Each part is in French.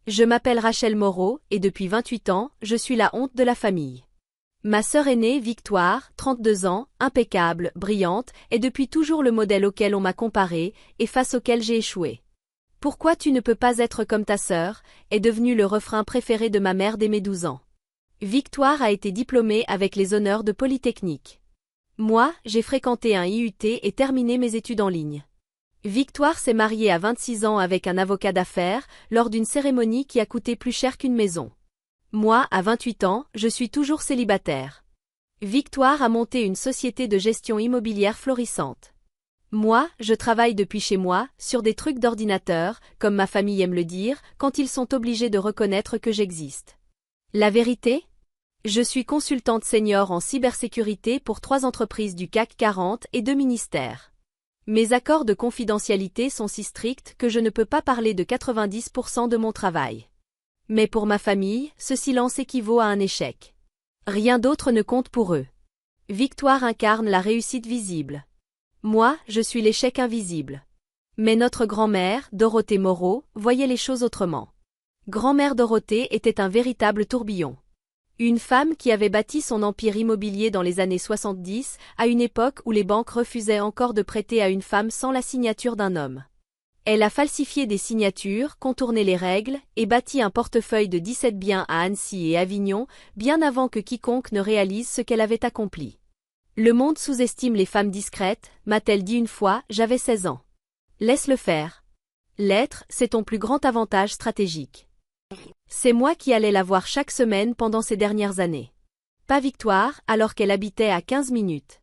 Je m'appelle Rachel Moreau et depuis 28 ans, je suis la honte de la famille. Ma sœur aînée, Victoire, 32 ans, impeccable, brillante, est depuis toujours le modèle auquel on m'a comparé et face auquel j'ai échoué. Pourquoi tu ne peux pas être comme ta sœur est devenu le refrain préféré de ma mère dès mes 12 ans. Victoire a été diplômée avec les honneurs de Polytechnique. Moi, j'ai fréquenté un IUT et terminé mes études en ligne. Victoire s'est mariée à 26 ans avec un avocat d'affaires lors d'une cérémonie qui a coûté plus cher qu'une maison. Moi, à 28 ans, je suis toujours célibataire. Victoire a monté une société de gestion immobilière florissante. Moi, je travaille depuis chez moi, sur des trucs d'ordinateur, comme ma famille aime le dire, quand ils sont obligés de reconnaître que j'existe. La vérité ? Je suis consultante senior en cybersécurité pour 3 entreprises du CAC 40 et 2 ministères. Mes accords de confidentialité sont si stricts que je ne peux pas parler de 90% de mon travail. Mais pour ma famille, ce silence équivaut à un échec. Rien d'autre ne compte pour eux. Victoire incarne la réussite visible. Moi, je suis l'échec invisible. Mais notre grand-mère, Dorothée Moreau, voyait les choses autrement. Grand-mère Dorothée était un véritable tourbillon. Une femme qui avait bâti son empire immobilier dans les années 70, à une époque où les banques refusaient encore de prêter à une femme sans la signature d'un homme. Elle a falsifié des signatures, contourné les règles, et bâti un portefeuille de 17 biens à Annecy et Avignon, bien avant que quiconque ne réalise ce qu'elle avait accompli. Le monde sous-estime les femmes discrètes, m'a-t-elle dit une fois, j'avais 16 ans. Laisse-le faire. L'être, c'est ton plus grand avantage stratégique. C'est moi qui allais la voir chaque semaine pendant ces dernières années. Pas Victoire, alors qu'elle habitait à 15 minutes.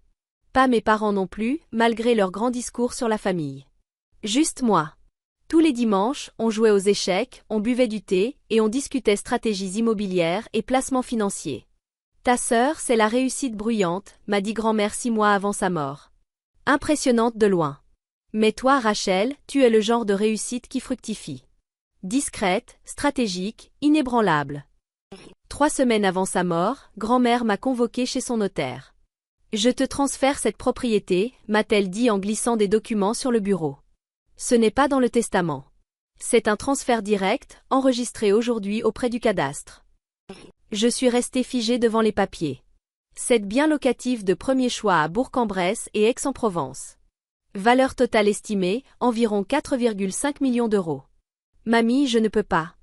Pas mes parents non plus, malgré leurs grands discours sur la famille. Juste moi. Tous les dimanches, on jouait aux échecs, on buvait du thé, et on discutait stratégies immobilières et placements financiers. Ta sœur, c'est la réussite bruyante, m'a dit grand-mère 6 mois avant sa mort. Impressionnante de loin. Mais toi, Rachel, tu es le genre de réussite qui fructifie. Discrète, stratégique, inébranlable. 3 semaines avant sa mort, grand-mère m'a convoqué chez son notaire. Je te transfère cette propriété, m'a-t-elle dit en glissant des documents sur le bureau. Ce n'est pas dans le testament. C'est un transfert direct, enregistré aujourd'hui auprès du cadastre. Je suis restée figée devant les papiers. C'est bien locatif de premier choix à Bourg-en-Bresse et Aix-en-Provence. Valeur totale estimée, environ 4,5 millions d'euros. Mamie, je ne peux pas.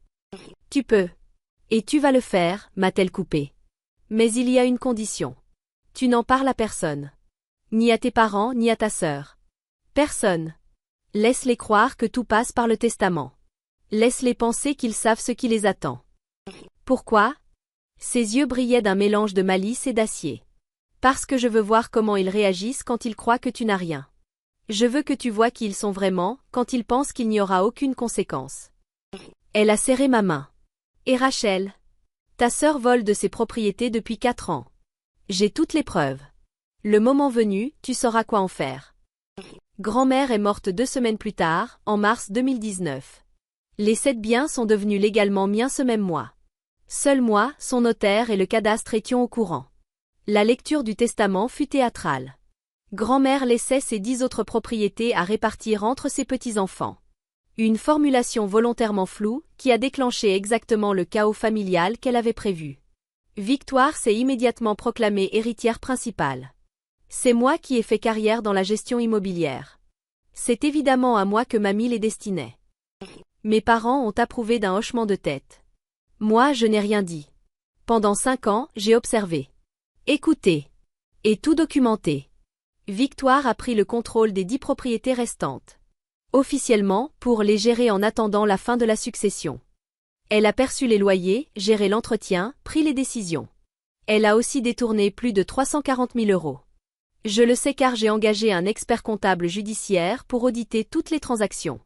Tu peux. Et tu vas le faire, m'a-t-elle coupé. Mais il y a une condition. Tu n'en parles à personne. Ni à tes parents, ni à ta sœur. Personne. Laisse-les croire que tout passe par le testament. Laisse-les penser qu'ils savent ce qui les attend. Pourquoi ? Ses yeux brillaient d'un mélange de malice et d'acier. Parce que je veux voir comment ils réagissent quand ils croient que tu n'as rien. Je veux que tu vois qui ils sont vraiment, quand ils pensent qu'il n'y aura aucune conséquence. Elle a serré ma main. Et Rachel ? Ta sœur vole de ses propriétés depuis 4 ans. J'ai toutes les preuves. Le moment venu, tu sauras quoi en faire. Grand-mère est morte 2 semaines plus tard, en mars 2019. Les 7 biens sont devenus légalement miens ce même mois. Seul moi, son notaire et le cadastre étions au courant. La lecture du testament fut théâtrale. Grand-mère laissait ses 10 autres propriétés à répartir entre ses petits-enfants. Une formulation volontairement floue, qui a déclenché exactement le chaos familial qu'elle avait prévu. Victoire s'est immédiatement proclamée héritière principale. C'est moi qui ai fait carrière dans la gestion immobilière. C'est évidemment à moi que mamie les destinait. Mes parents ont approuvé d'un hochement de tête. Moi, je n'ai rien dit. Pendant 5 ans, j'ai observé. Écouté. Et tout documenté. Victoire a pris le contrôle des 10 propriétés restantes. Officiellement, pour les gérer en attendant la fin de la succession. Elle a perçu les loyers, géré l'entretien, pris les décisions. Elle a aussi détourné plus de 340 000 euros. Je le sais car j'ai engagé un expert comptable judiciaire pour auditer toutes les transactions.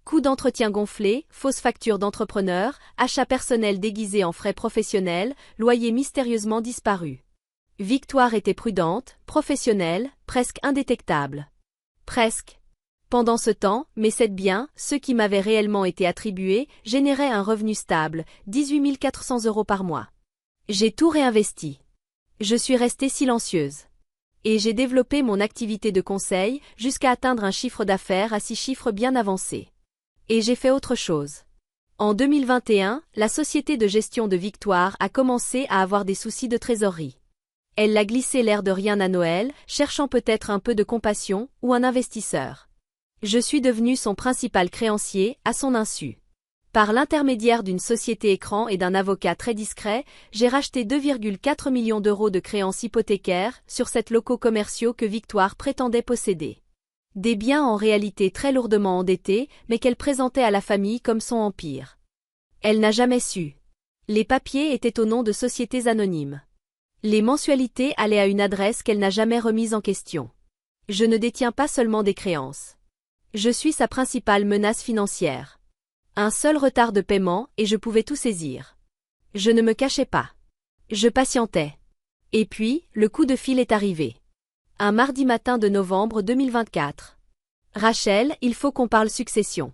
Coûts d'entretien gonflés, fausses factures d'entrepreneurs, achats personnels déguisés en frais professionnels, loyers mystérieusement disparus. Victoire était prudente, professionnelle, presque indétectable. Presque. Pendant ce temps, mes 7 biens, ceux qui m'avaient réellement été attribués, généraient un revenu stable, 18 400 euros par mois. J'ai tout réinvesti. Je suis restée silencieuse. Et j'ai développé mon activité de conseil jusqu'à atteindre un chiffre d'affaires à 6 chiffres bien avancés. Et j'ai fait autre chose. En 2021, la société de gestion de Victoire a commencé à avoir des soucis de trésorerie. Elle l'a glissé l'air de rien à Noël, cherchant peut-être un peu de compassion ou un investisseur. Je suis devenu son principal créancier, à son insu. Par l'intermédiaire d'une société écran et d'un avocat très discret, j'ai racheté 2,4 millions d'euros de créances hypothécaires sur 7 locaux commerciaux que Victoire prétendait posséder. Des biens en réalité très lourdement endettés, mais qu'elle présentait à la famille comme son empire. Elle n'a jamais su. Les papiers étaient au nom de sociétés anonymes. Les mensualités allaient à une adresse qu'elle n'a jamais remise en question. Je ne détiens pas seulement des créances. Je suis sa principale menace financière. Un seul retard de paiement et je pouvais tout saisir. Je ne me cachais pas. Je patientais. Et puis, le coup de fil est arrivé. Un mardi matin de novembre 2024. Rachel, il faut qu'on parle succession.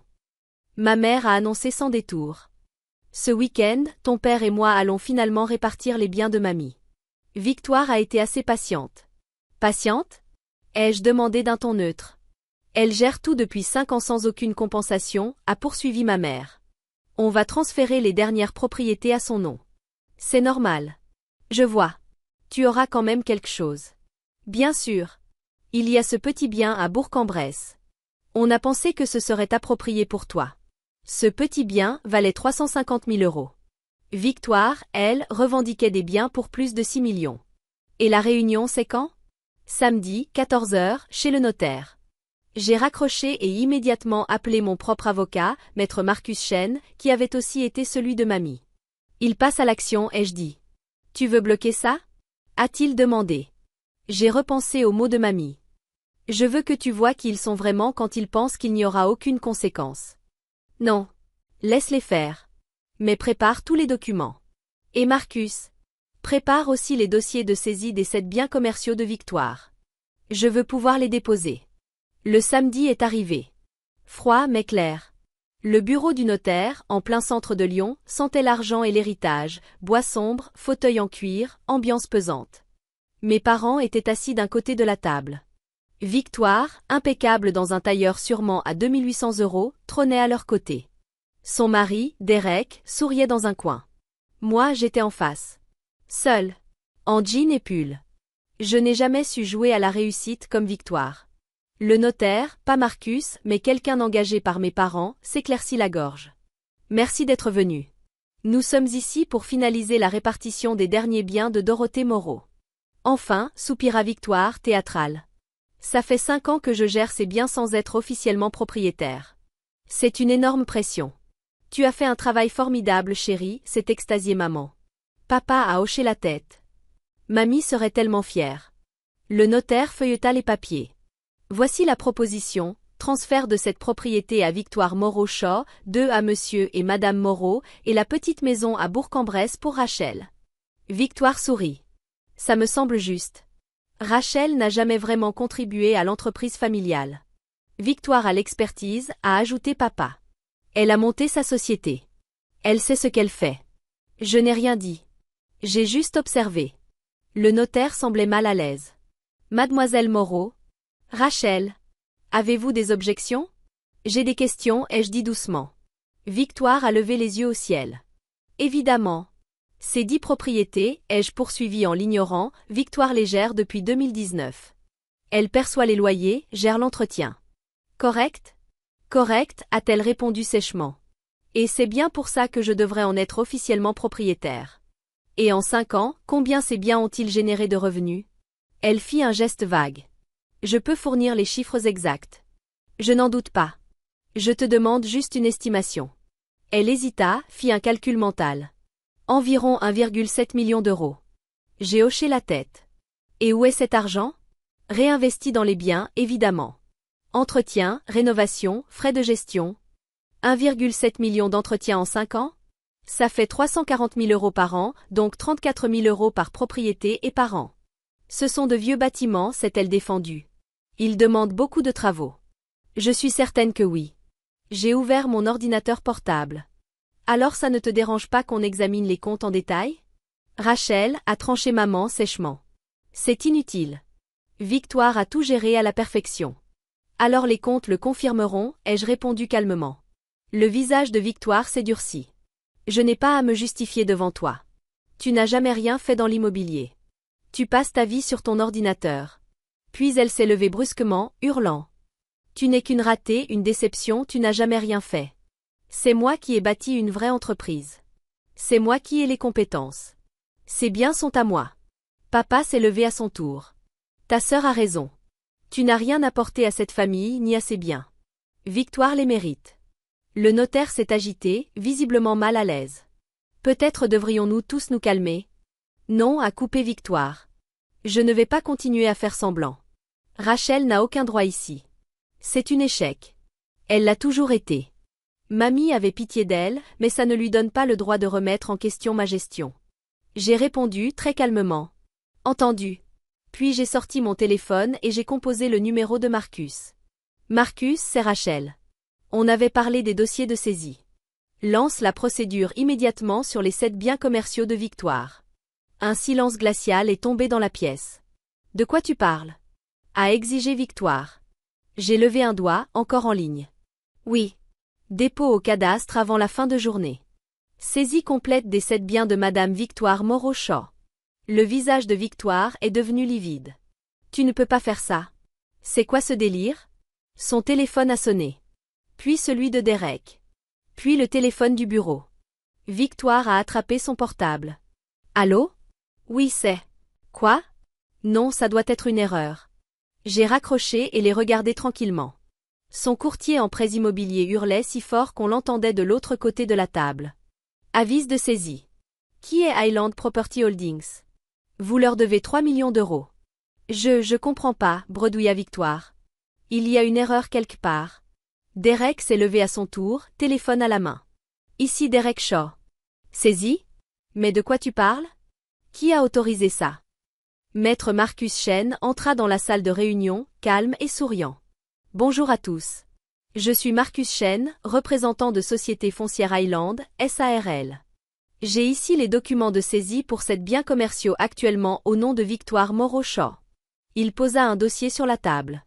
Ma mère a annoncé sans détour. Ce week-end, ton père et moi allons finalement répartir les biens de mamie. Victoire a été assez patiente. Patiente? Ai-je demandé d'un ton neutre. Elle gère tout depuis 5 ans sans aucune compensation, a poursuivi ma mère. On va transférer les dernières propriétés à son nom. C'est normal. Je vois. Tu auras quand même quelque chose. Bien sûr. Il y a ce petit bien à Bourg-en-Bresse. On a pensé que ce serait approprié pour toi. Ce petit bien valait 350 000 euros. Victoire, elle, revendiquait des biens pour plus de 6 millions. Et la réunion c'est quand? Samedi, 14 heures, chez le notaire. J'ai raccroché et immédiatement appelé mon propre avocat, maître Marcus Chen, qui avait aussi été celui de mamie. Il passe à l'action, ai-je dit. Tu veux bloquer ça? A-t-il demandé. J'ai repensé aux mots de mamie. Je veux que tu vois qui ils sont vraiment quand ils pensent qu'il n'y aura aucune conséquence. Non. Laisse-les faire. Mais prépare tous les documents. Et Marcus? Prépare aussi les dossiers de saisie des 7 biens commerciaux de Victoire. Je veux pouvoir les déposer. Le samedi est arrivé. Froid mais clair. Le bureau du notaire, en plein centre de Lyon, sentait l'argent et l'héritage, bois sombre, fauteuil en cuir, ambiance pesante. Mes parents étaient assis d'un côté de la table. Victoire, impeccable dans un tailleur sûrement à 2800 euros, trônait à leur côté. Son mari, Derek, souriait dans un coin. Moi j'étais en face. Seule. En jean et pull. Je n'ai jamais su jouer à la réussite comme Victoire. Le notaire, pas Marcus, mais quelqu'un engagé par mes parents, s'éclaircit la gorge. Merci d'être venu. Nous sommes ici pour finaliser la répartition des derniers biens de Dorothée Moreau. Enfin, soupira Victoire, théâtrale. Ça fait 5 ans que je gère ces biens sans être officiellement propriétaire. C'est une énorme pression. Tu as fait un travail formidable, chérie, s'est extasiée maman. Papa a hoché la tête. Mamie serait tellement fière. Le notaire feuilleta les papiers. Voici la proposition, transfert de cette propriété à Victoire Moreau-Shaw, 2 à Monsieur et Madame Moreau, et la petite maison à Bourg-en-Bresse pour Rachel. Victoire sourit. Ça me semble juste. Rachel n'a jamais vraiment contribué à l'entreprise familiale. Victoire a l'expertise, a ajouté papa. Elle a monté sa société. Elle sait ce qu'elle fait. Je n'ai rien dit. J'ai juste observé. Le notaire semblait mal à l'aise. Mademoiselle Moreau. Rachel. Avez-vous des objections? J'ai des questions, ai-je dit doucement. Victoire a levé les yeux au ciel. Évidemment. Ces 10 propriétés, ai-je poursuivi en l'ignorant, Victoire les gère depuis 2019. Elle perçoit les loyers, gère l'entretien. Correct? Correct, a-t-elle répondu sèchement. Et c'est bien pour ça que je devrais en être officiellement propriétaire. Et en 5 ans, combien ces biens ont-ils généré de revenus? Elle fit un geste vague. Je peux fournir les chiffres exacts. Je n'en doute pas. Je te demande juste une estimation. Elle hésita, fit un calcul mental. Environ 1,7 million d'euros. J'ai hoché la tête. Et où est cet argent? Réinvesti dans les biens, évidemment. Entretien, rénovation, frais de gestion. 1,7 million d'entretien en 5 ans? Ça fait 340 000 euros par an, donc 34 000 euros par propriété et par an. Ce sont de vieux bâtiments, s'est-elle défendue. Ils demandent beaucoup de travaux. Je suis certaine que oui. J'ai ouvert mon ordinateur portable. Alors ça ne te dérange pas qu'on examine les comptes en détail? Rachel, a tranché maman sèchement. C'est inutile. Victoire a tout géré à la perfection. Alors les comptes le confirmeront, ai-je répondu calmement. Le visage de Victoire s'est durci. Je n'ai pas à me justifier devant toi. Tu n'as jamais rien fait dans l'immobilier. Tu passes ta vie sur ton ordinateur. Puis elle s'est levée brusquement, hurlant. Tu n'es qu'une ratée, une déception, tu n'as jamais rien fait. C'est moi qui ai bâti une vraie entreprise. C'est moi qui ai les compétences. Ces biens sont à moi. Papa s'est levé à son tour. Ta sœur a raison. Tu n'as rien apporté à cette famille ni à ses biens. Victoire les mérite. Le notaire s'est agité, visiblement mal à l'aise. Peut-être devrions-nous tous nous calmer? Non, a coupé Victoire. Je ne vais pas continuer à faire semblant. Rachel n'a aucun droit ici. C'est un échec. Elle l'a toujours été. Mamie avait pitié d'elle, mais ça ne lui donne pas le droit de remettre en question ma gestion. J'ai répondu très calmement. Entendu. Puis j'ai sorti mon téléphone et j'ai composé le numéro de Marcus. Marcus, c'est Rachel. On avait parlé des dossiers de saisie. Lance la procédure immédiatement sur les 7 biens commerciaux de Victoire. Un silence glacial est tombé dans la pièce. De quoi tu parles? A exigé Victoire. J'ai levé un doigt, encore en ligne. Oui. Dépôt au cadastre avant la fin de journée. Saisie complète des 7 biens de Madame Victoire Moreau-Shaw. Le visage de Victoire est devenu livide. Tu ne peux pas faire ça. C'est quoi ce délire? Son téléphone a sonné. Puis celui de Derek. Puis le téléphone du bureau. Victoire a attrapé son portable. Allô? Oui, c'est. Quoi? Non, ça doit être une erreur. J'ai raccroché et les regardé tranquillement. Son courtier en prêts immobiliers hurlait si fort qu'on l'entendait de l'autre côté de la table. Avis de saisie. Qui est Highland Property Holdings? Vous leur devez 3 millions d'euros. Je comprends pas, bredouilla Victoire. Il y a une erreur quelque part. Derek s'est levé à son tour, téléphone à la main. Ici Derek Shaw. Saisie? Mais de quoi tu parles? Qui a autorisé ça? Maître Marcus Chen entra dans la salle de réunion, calme et souriant. Bonjour à tous. Je suis Marcus Chen, représentant de Société Foncière Highland, SARL. J'ai ici les documents de saisie pour 7 biens commerciaux actuellement au nom de Victoire Moreau-Shaw. Il posa un dossier sur la table.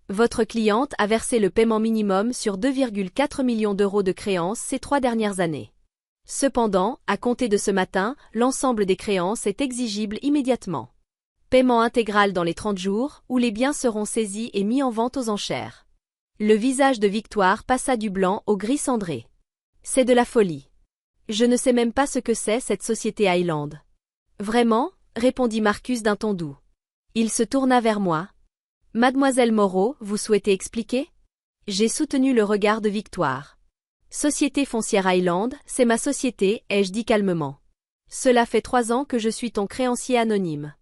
Votre cliente a versé le paiement minimum sur 2,4 millions d'euros de créances ces 3 dernières années. Cependant, à compter de ce matin, l'ensemble des créances est exigible immédiatement. Paiement intégral dans les 30 jours, où les biens seront saisis et mis en vente aux enchères. Le visage de Victoire passa du blanc au gris cendré. C'est de la folie. Je ne sais même pas ce que c'est cette société Highland. Vraiment? Répondit Marcus d'un ton doux. Il se tourna vers moi. Mademoiselle Moreau, vous souhaitez expliquer? J'ai soutenu le regard de Victoire. Société Foncière Highland, c'est ma société, ai-je dit calmement. Cela fait 3 ans que je suis ton créancier anonyme.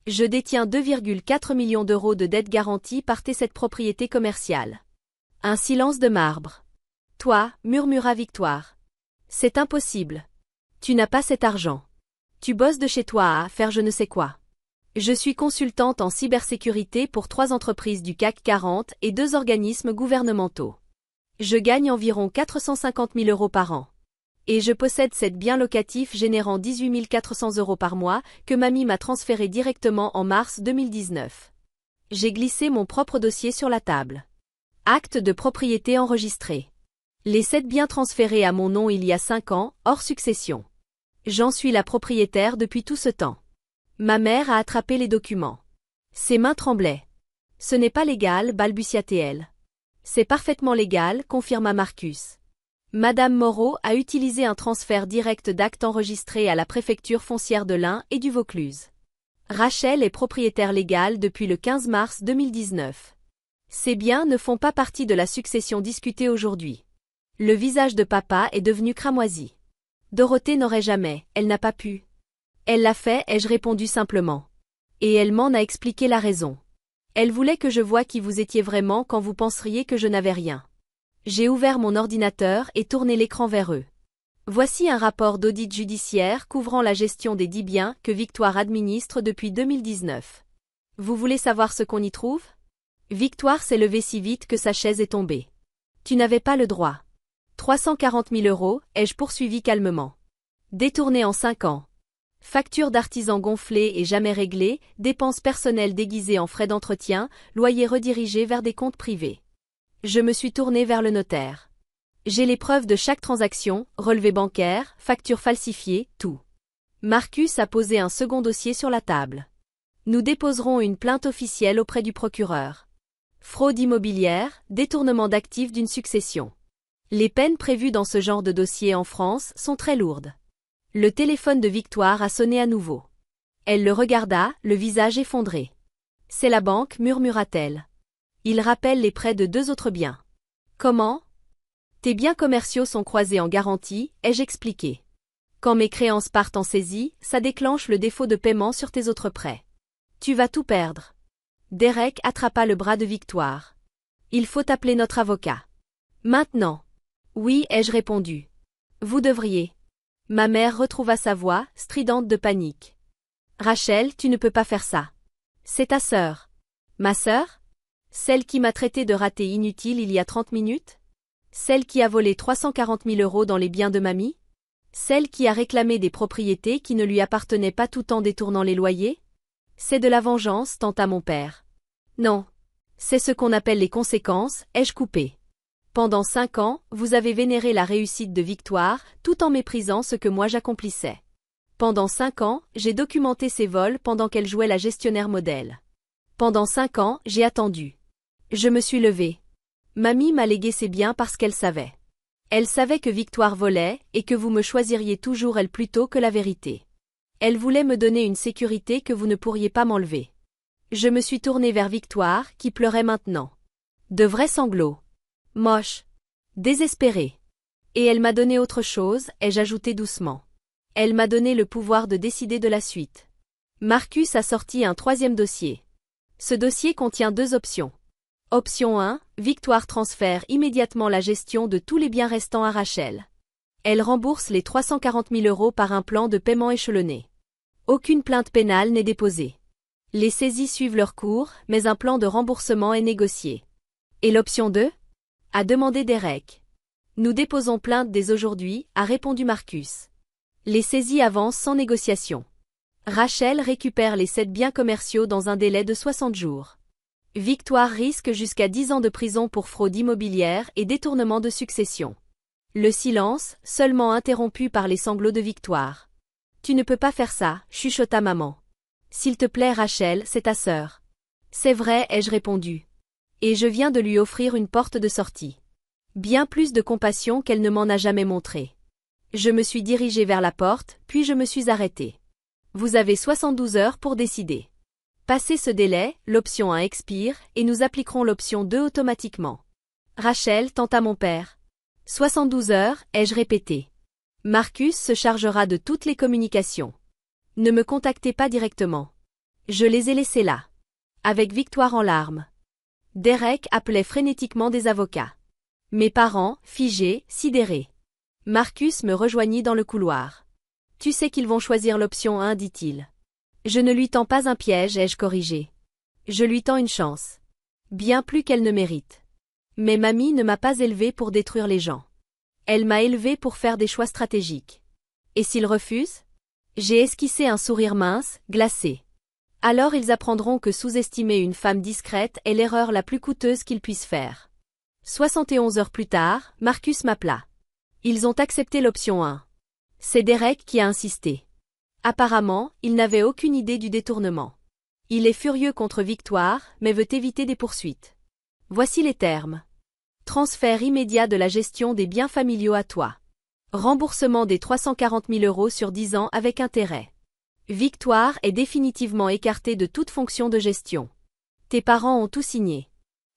Je détiens 2,4 millions d'euros de dettes garanties par cette propriété commerciale. Un silence de marbre. Toi, murmura Victoire. C'est impossible. Tu n'as pas cet argent. Tu bosses de chez toi à faire je ne sais quoi. Je suis consultante en cybersécurité pour 3 entreprises du CAC 40 et 2 organismes gouvernementaux. Je gagne environ 450 000 euros par an. Et je possède 7 biens locatifs générant 18 400 euros par mois que mamie m'a transféré directement en mars 2019. J'ai glissé mon propre dossier sur la table. Acte de propriété enregistré. Les 7 biens transférés à mon nom il y a 5 ans, hors succession. J'en suis la propriétaire depuis tout ce temps. Ma mère a attrapé les documents. Ses mains tremblaient. Ce n'est pas légal, balbutia-t-elle. C'est parfaitement légal, confirma Marcus. Madame Moreau a utilisé un transfert direct d'actes enregistrés à la préfecture foncière de l'Ain et du Vaucluse. Rachel est propriétaire légale depuis le 15 mars 2019. Ces biens ne font pas partie de la succession discutée aujourd'hui. Le visage de papa est devenu cramoisi. Dorothée n'aurait jamais, elle n'a pas pu. Elle l'a fait, ai-je répondu simplement. Et elle m'en a expliqué la raison. Elle voulait que je voie qui vous étiez vraiment quand vous penseriez que je n'avais rien. J'ai ouvert mon ordinateur et tourné l'écran vers eux. Voici un rapport d'audit judiciaire couvrant la gestion des 10 biens que Victoire administre depuis 2019. Vous voulez savoir ce qu'on y trouve? Victoire s'est levée si vite que sa chaise est tombée. Tu n'avais pas le droit. 340 000 euros, ai-je poursuivi calmement. Détourné en 5 ans. Factures d'artisans gonflées et jamais réglées, dépenses personnelles déguisées en frais d'entretien, loyers redirigés vers des comptes privés. Je me suis tourné vers le notaire. J'ai les preuves de chaque transaction, relevé bancaire, facture falsifiée, tout. Marcus a posé un second dossier sur la table. Nous déposerons une plainte officielle auprès du procureur. Fraude immobilière, détournement d'actifs d'une succession. Les peines prévues dans ce genre de dossier en France sont très lourdes. Le téléphone de Victoire a sonné à nouveau. Elle le regarda, le visage effondré. C'est la banque, murmura-t-elle. Il rappelle les prêts de 2 autres biens. Comment? Tes biens commerciaux sont croisés en garantie, ai-je expliqué. Quand mes créances partent en saisie, ça déclenche le défaut de paiement sur tes autres prêts. Tu vas tout perdre. Derek attrapa le bras de Victoire. Il faut appeler notre avocat. Maintenant. Oui, ai-je répondu. Vous devriez. Ma mère retrouva sa voix, stridente de panique. Rachel, tu ne peux pas faire ça. C'est ta sœur. Ma sœur? Celle qui m'a traité de ratée inutile il y a 30 minutes? Celle qui a volé 340 000 € dans les biens de mamie? Celle qui a réclamé des propriétés qui ne lui appartenaient pas tout en détournant les loyers? C'est de la vengeance, tenta mon père. Non. C'est ce qu'on appelle les conséquences, ai-je coupé. Pendant 5 ans, vous avez vénéré la réussite de Victoire, tout en méprisant ce que moi j'accomplissais. Pendant 5 ans, j'ai documenté ses vols pendant qu'elle jouait la gestionnaire modèle. Pendant 5 ans, j'ai attendu. Je me suis levée. Mamie m'a légué ses biens parce qu'elle savait. Elle savait que Victoire volait, et que vous me choisiriez toujours elle plutôt que la vérité. Elle voulait me donner une sécurité que vous ne pourriez pas m'enlever. Je me suis tournée vers Victoire, qui pleurait maintenant. De vrais sanglots. Moche. Désespérée. Et elle m'a donné autre chose, ai-je ajouté doucement. Elle m'a donné le pouvoir de décider de la suite. Marcus a sorti un 3e dossier. Ce dossier contient 2 options. Option 1, Victoire transfère immédiatement la gestion de tous les biens restants à Rachel. Elle rembourse les 340 000 € par un plan de paiement échelonné. Aucune plainte pénale n'est déposée. Les saisies suivent leur cours, mais un plan de remboursement est négocié. Et l'option 2? A demandé Derek. Nous déposons plainte dès aujourd'hui, a répondu Marcus. Les saisies avancent sans négociation. Rachel récupère les 7 biens commerciaux dans un délai de 60 jours. Victoire risque jusqu'à 10 ans de prison pour fraude immobilière et détournement de succession. Le silence, seulement interrompu par les sanglots de Victoire. Tu ne peux pas faire ça, chuchota maman. S'il te plaît Rachel, c'est ta sœur. C'est vrai, ai-je répondu. Et je viens de lui offrir une porte de sortie. Bien plus de compassion qu'elle ne m'en a jamais montré. Je me suis dirigée vers la porte, puis je me suis arrêtée. Vous avez 72 heures pour décider. Passé ce délai, l'option 1 expire, et nous appliquerons l'option 2 automatiquement. Rachel tenta mon père. 72 heures, ai-je répété. Marcus se chargera de toutes les communications. Ne me contactez pas directement. Je les ai laissés là. Avec Victoire en larmes. Derek appelait frénétiquement des avocats. Mes parents, figés, sidérés. Marcus me rejoignit dans le couloir. Tu sais qu'ils vont choisir l'option 1, dit-il. Je ne lui tends pas un piège, ai-je corrigé. Je lui tends une chance. Bien plus qu'elle ne mérite. Mais mamie ne m'a pas élevée pour détruire les gens. Elle m'a élevée pour faire des choix stratégiques. Et s'ils refusent? J'ai esquissé un sourire mince, glacé. Alors ils apprendront que sous-estimer une femme discrète est l'erreur la plus coûteuse qu'ils puissent faire. 71 heures plus tard, Marcus m'appela. Ils ont accepté l'option 1. C'est Derek qui a insisté. Apparemment, il n'avait aucune idée du détournement. Il est furieux contre Victoire, mais veut éviter des poursuites. Voici les termes. Transfert immédiat de la gestion des biens familiaux à toi. Remboursement des 340 000 € sur 10 ans avec intérêt. Victoire est définitivement écartée de toute fonction de gestion. Tes parents ont tout signé.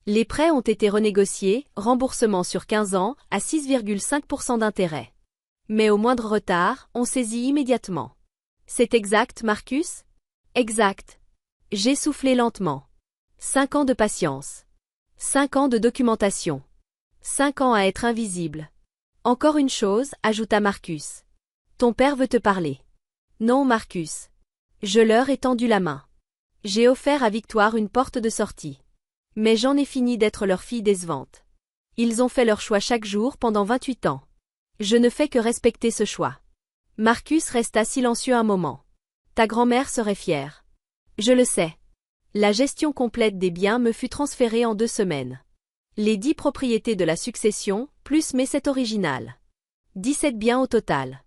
Les prêts ont été renégociés, remboursement sur 15 ans, à 6,5% d'intérêt. Mais au moindre retard, on saisit immédiatement. C'est exact, Marcus? Exact. J'ai soufflé lentement. 5 ans de patience. 5 ans de documentation. 5 ans à être invisible. Encore une chose, ajouta Marcus. Ton père veut te parler. Non, Marcus. Je leur ai tendu la main. J'ai offert à Victoire une porte de sortie. Mais j'en ai fini d'être leur fille décevante. Ils ont fait leur choix chaque jour pendant 28 ans. Je ne fais que respecter ce choix. Marcus resta silencieux un moment. Ta grand-mère serait fière. Je le sais. La gestion complète des biens me fut transférée en 2 semaines. Les 10 propriétés de la succession, Plus mais c'est original. 17 biens au total.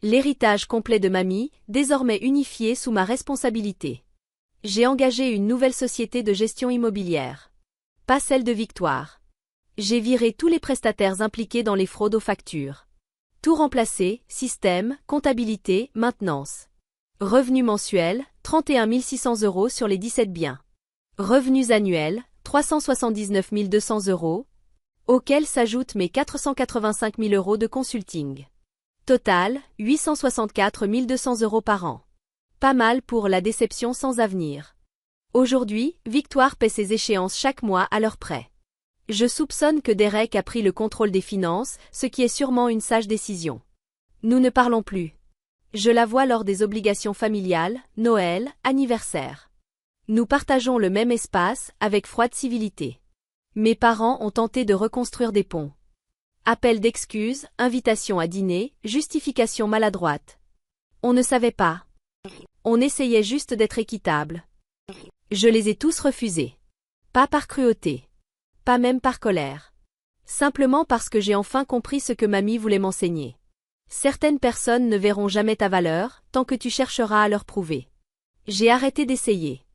L'héritage complet de mamie, désormais unifié sous ma responsabilité. J'ai engagé une nouvelle société de gestion immobilière. Pas celle de Victoire. J'ai viré tous les prestataires impliqués dans les fraudes aux factures. Tout remplacé, système, comptabilité, maintenance. Revenus mensuels, 31 600 € sur les 17 biens. Revenus annuels, 379 200 €, auxquels s'ajoutent mes 485 000 € de consulting. Total, 864 200 € par an. Pas mal pour la déception sans avenir. Aujourd'hui, Victoire paie ses échéances chaque mois à l'heure près. Je soupçonne que Derek a pris le contrôle des finances, ce qui est sûrement une sage décision. Nous ne parlons plus. Je la vois lors des obligations familiales, Noël, anniversaire. Nous partageons le même espace, avec froide civilité. Mes parents ont tenté de reconstruire des ponts. Appel d'excuses, invitation à dîner, justification maladroite. On ne savait pas. On essayait juste d'être équitable. Je les ai tous refusés. Pas par cruauté. Pas même par colère. Simplement parce que j'ai enfin compris ce que mamie voulait m'enseigner. Certaines personnes ne verront jamais ta valeur, tant que tu chercheras à leur prouver. J'ai arrêté d'essayer.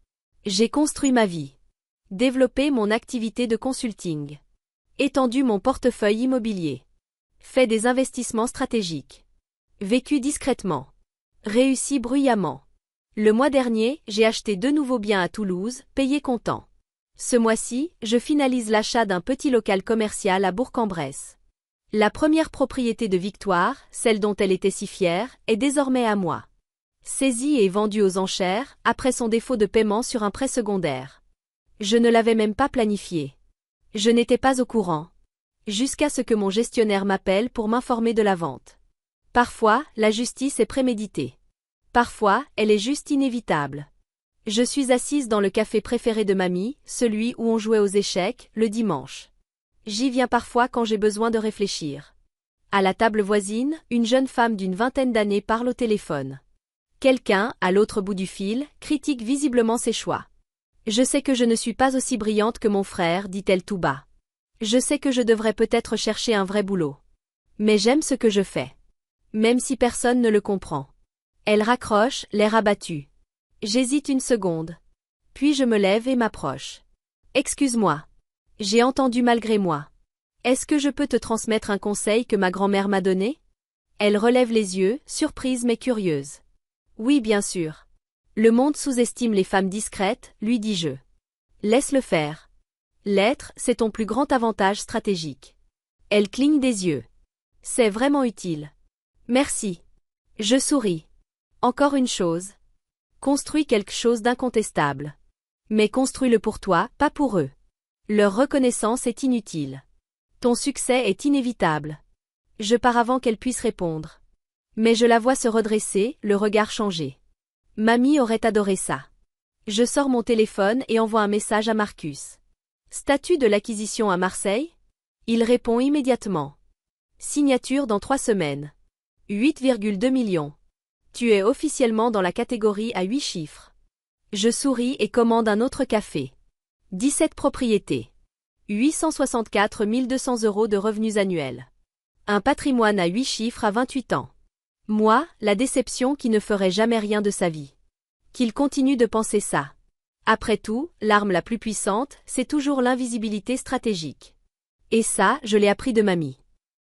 J'ai construit ma vie. Développé mon activité de consulting. Étendu mon portefeuille immobilier. Fait des investissements stratégiques. Vécu discrètement. Réussi bruyamment. Le mois dernier, j'ai acheté 2 nouveaux biens à Toulouse, payé comptant. Ce mois-ci, je finalise l'achat d'un petit local commercial à Bourg-en-Bresse. La première propriété de Victoire, celle dont elle était si fière, est désormais à moi. Saisie et vendue aux enchères, après son défaut de paiement sur un prêt secondaire. Je ne l'avais même pas planifié. Je n'étais pas au courant. Jusqu'à ce que mon gestionnaire m'appelle pour m'informer de la vente. Parfois, la justice est préméditée. Parfois, elle est juste inévitable. Je suis assise dans le café préféré de mamie, celui où on jouait aux échecs, le dimanche. J'y viens parfois quand j'ai besoin de réfléchir. À la table voisine, une jeune femme d'une vingtaine d'années parle au téléphone. Quelqu'un, à l'autre bout du fil, critique visiblement ses choix. Je sais que je ne suis pas aussi brillante que mon frère, dit-elle tout bas. Je sais que je devrais peut-être chercher un vrai boulot. Mais j'aime ce que je fais. Même si personne ne le comprend. Elle raccroche, l'air abattu. J'hésite une seconde. Puis je me lève et m'approche. Excuse-moi. J'ai entendu malgré moi. Est-ce que je peux te transmettre un conseil que ma grand-mère m'a donné? Elle relève les yeux, surprise mais curieuse. Oui, bien sûr. Le monde sous-estime les femmes discrètes, lui dis-je. Laisse-le faire. L'être, c'est ton plus grand avantage stratégique. Elle cligne des yeux. C'est vraiment utile. Merci. Je souris. Encore une chose. Construis quelque chose d'incontestable. Mais construis-le pour toi, pas pour eux. Leur reconnaissance est inutile. Ton succès est inévitable. Je pars avant qu'elle puisse répondre. Mais je la vois se redresser, le regard changé. Mamie aurait adoré ça. Je sors mon téléphone et envoie un message à Marcus. Statut de l'acquisition à Marseille? Il répond immédiatement. Signature dans 3 semaines. 8,2 millions. Tu es officiellement dans la catégorie à 8 chiffres. Je souris et commande un autre café. 17 propriétés. 864 200 € de revenus annuels. Un patrimoine à 8 chiffres à 28 ans. Moi, la déception qui ne ferait jamais rien de sa vie. Qu'il continue de penser ça. Après tout, l'arme la plus puissante, c'est toujours l'invisibilité stratégique. Et ça, je l'ai appris de mamie.